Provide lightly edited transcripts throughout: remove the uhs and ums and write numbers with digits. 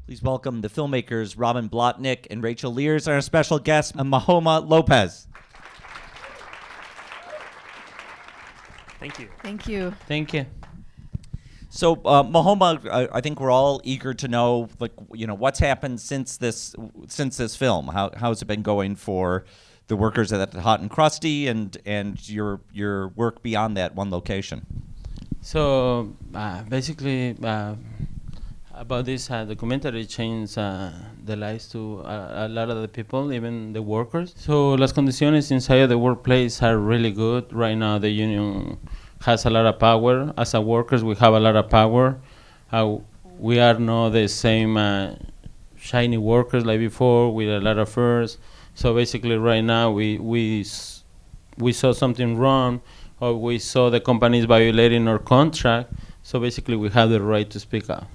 Please welcome the filmmakers Robin Blotnick and Rachel Lears and our special guest, Mahoma López. Thank you. Thank you. Thank you. So, Mahoma, I think we're all eager to know, what's happened since this film. How's it been going for the workers at Hot&Crusty and your work beyond that one location? So basically, about this documentary changed the lives to a lot of the people, even the workers. So las condiciones inside the workplace are really good. Right now, the union has a lot of power. As a workers, we have a lot of power. We are not the same shiny workers like before with a lot of furs. So basically, right now, we saw something wrong, or we saw the companies violating our contract. So basically, we have the right to speak up.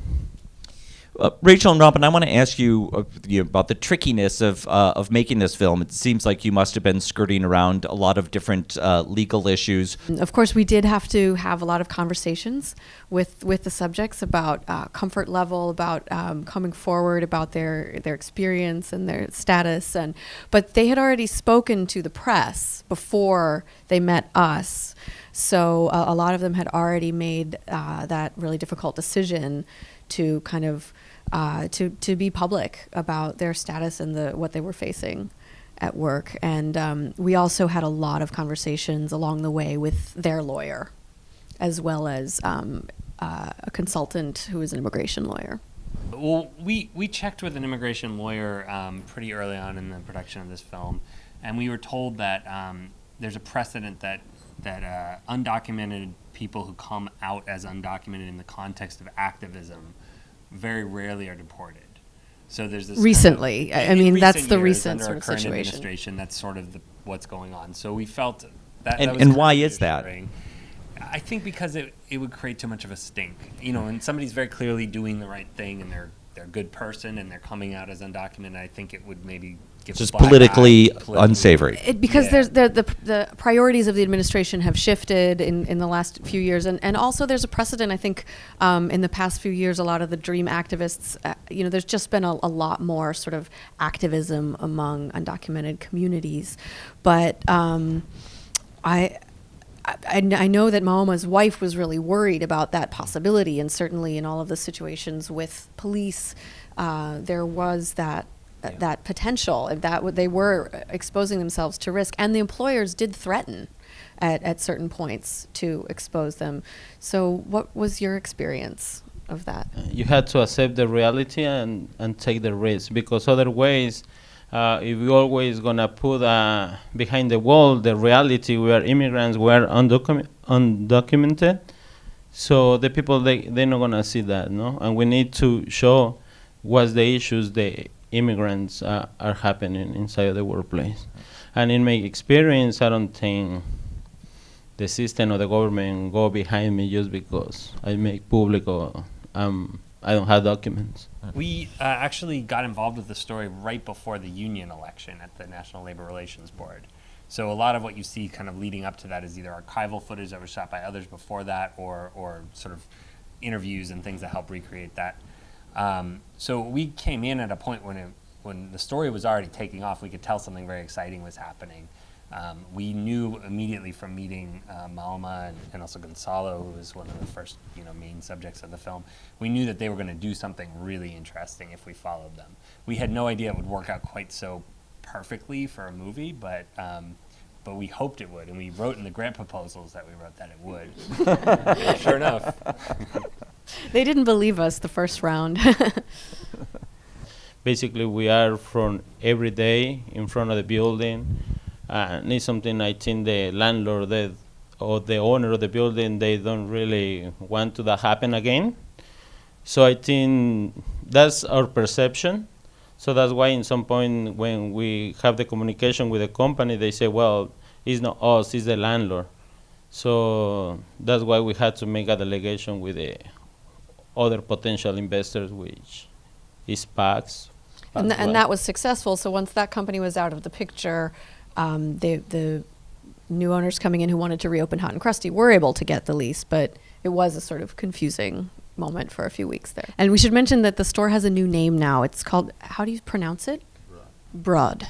Rachel and Robin, I want to ask you about the trickiness of making this film. It seems like you must have been skirting around a lot of different legal issues. Of course, we did have to have a lot of conversations with the subjects about comfort level, about coming forward, about their experience and their status. But they had already spoken to the press before they met us. So a lot of them had already made that really difficult decision to kind of to be public about their status and what they were facing at work. And we also had a lot of conversations along the way with their lawyer, as well as a consultant who is an immigration lawyer. Well, we checked with an immigration lawyer pretty early on in the production of this film, and we were told that there's a precedent that undocumented people who come out as undocumented in the context of activism very rarely are deported. So there's this recently. Kind of, I mean, recent that's the years, recent under sort our of current situation. Administration, that's sort of what's going on. So we felt that. And why is that? I think because it would create too much of a stink. And somebody's very clearly doing the right thing, and they're a good person, and they're coming out as undocumented. I think it would maybe just politically unsavory. Because there's the priorities of the administration have shifted in the last few years, and also there's a precedent. I think in the past few years, a lot of the DREAM activists, there's just been a lot more sort of activism among undocumented communities. But I know that Mahoma's wife was really worried about that possibility, and certainly in all of the situations with police, there was that potential, and that they were exposing themselves to risk, and the employers did threaten at certain points to expose them. So what was your experience of that? You had to accept the reality and take the risk, because other ways, if you're always going to put behind the wall the reality where immigrants were undocumented, so the people, they're not going to see that, no? And we need to show what's the issues the immigrants are happening inside the workplace. And in my experience, I don't think the system or the government go behind me just because I make public or I don't have documents. We actually got involved with the story right before the union election at the National Labor Relations Board. So a lot of what you see kind of leading up to that is either archival footage that was shot by others before that, or sort of interviews and things that help recreate that. So we came in at a point when the story was already taking off. We could tell something very exciting was happening. We knew immediately from meeting Mahoma and also Gonzalo, who was one of the first main subjects of the film. We knew that they were going to do something really interesting if we followed them. We had no idea it would work out quite so perfectly for a movie, but we hoped it would, and we wrote in the grant proposals that we wrote that it would. Sure enough. They didn't believe us the first round. Basically, we are from every day in front of the building. And it's something I think the landlord or the owner of the building, they don't really want to that happen again. So I think that's our perception. So that's why in some point when we have the communication with the company, they say, well, it's not us, it's the landlord. So that's why we had to make a delegation with the other potential investors, which is PACs. And that was successful. So once that company was out of the picture, the new owners coming in who wanted to reopen Hot&Crusty were able to get the lease, but it was a sort of confusing moment for a few weeks there. And we should mention that the store has a new name now. It's called, how do you pronounce it? Broad.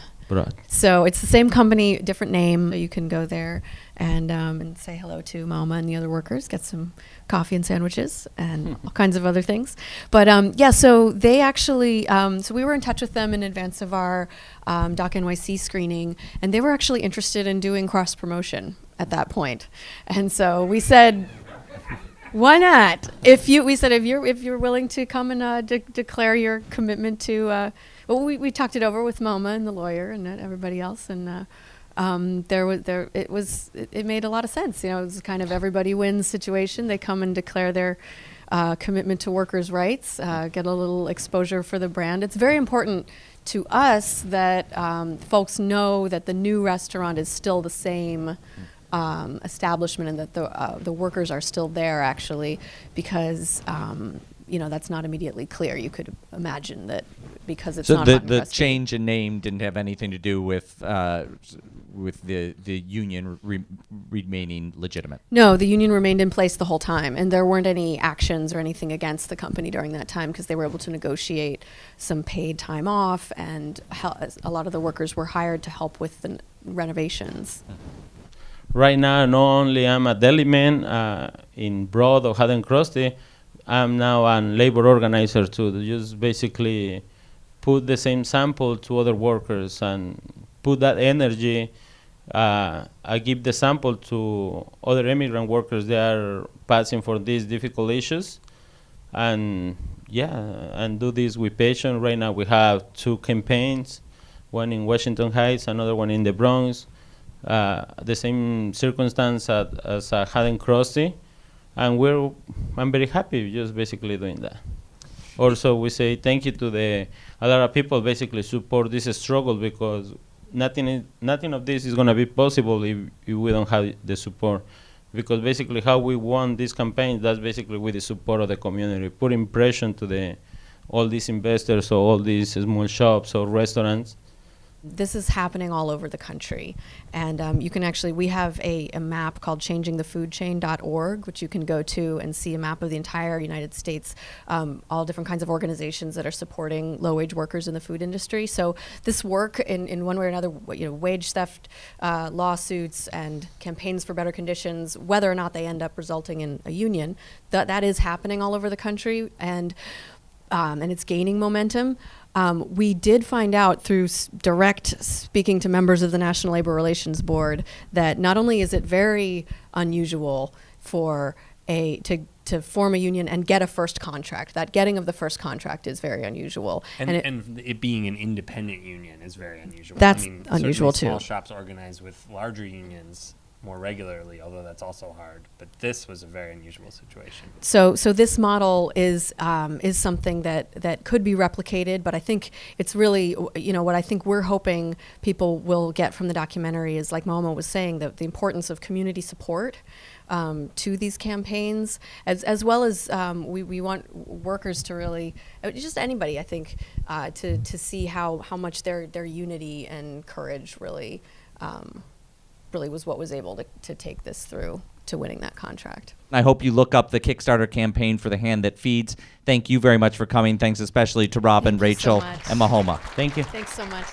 So it's the same company, different name. You can go there and say hello to Mama and the other workers, get some coffee and sandwiches and all kinds of other things. But yeah, so they actually, so we were in touch with them in advance of our Doc NYC screening, and they were actually interested in doing cross promotion at that point. And so we said, why not? We said if you're willing to come and declare your commitment to. Well, we talked it over with Mama and the lawyer and everybody else, and it made a lot of sense. You know, it was kind of everybody wins situation. They come and declare their commitment to workers' rights, get a little exposure for the brand. It's very important to us that folks know that the new restaurant is still the same establishment, and that the workers are still there actually, because you know, that's not immediately clear. You could imagine that because it's not the change in name didn't have anything to do with the union remaining legitimate. No, the union remained in place the whole time, and there weren't any actions or anything against the company during that time because they were able to negotiate some paid time off, and a lot of the workers were hired to help with the renovations. Right now, not only I'm a deli man in Broad or Hot&Crusty, I'm now a labor organizer too. Just basically put the same sample to other workers and put that energy. I give the sample to other immigrant workers that are passing for these difficult issues, and and do this with passion. Right now we have 2 campaigns, one in Washington Heights, another one in the Bronx. The same circumstance as Hot&Crusty. And I'm very happy just basically doing that. Also, we say thank you to a lot of people basically support this struggle, because nothing of this is going to be possible if we don't have the support. Because basically how we won this campaign, that's basically with the support of the community, putting pressure to all these investors or all these small shops or restaurants. This is happening all over the country, and you can actually, we have a map called changingthefoodchain.org, which you can go to and see a map of the entire United States, all different kinds of organizations that are supporting low-wage workers in the food industry. So this work in one way or another, you know, wage theft lawsuits and campaigns for better conditions, whether or not they end up resulting in a union, that is happening all over the country, and it's gaining momentum. We did find out through direct speaking to members of the National Labor Relations Board that not only is it very unusual for to form a union and get a first contract, that getting of the first contract is very unusual. And it being an independent union is very unusual. That's unusual too. Small shops organize with larger unions more regularly, although that's also hard. But this was a very unusual situation. So this model is something that could be replicated, but I think it's really, you know, what I think we're hoping people will get from the documentary is, like Mahoma was saying, the importance of community support to these campaigns, as well as we want workers to really, just anybody, I think, to see how much their unity and courage really was what was able to take this through to winning that contract. I hope you look up the Kickstarter campaign for The Hand That Feeds. Thank you very much for coming. Thanks especially to Robin, Rachel, and Mahoma. Thank you. Thanks so much.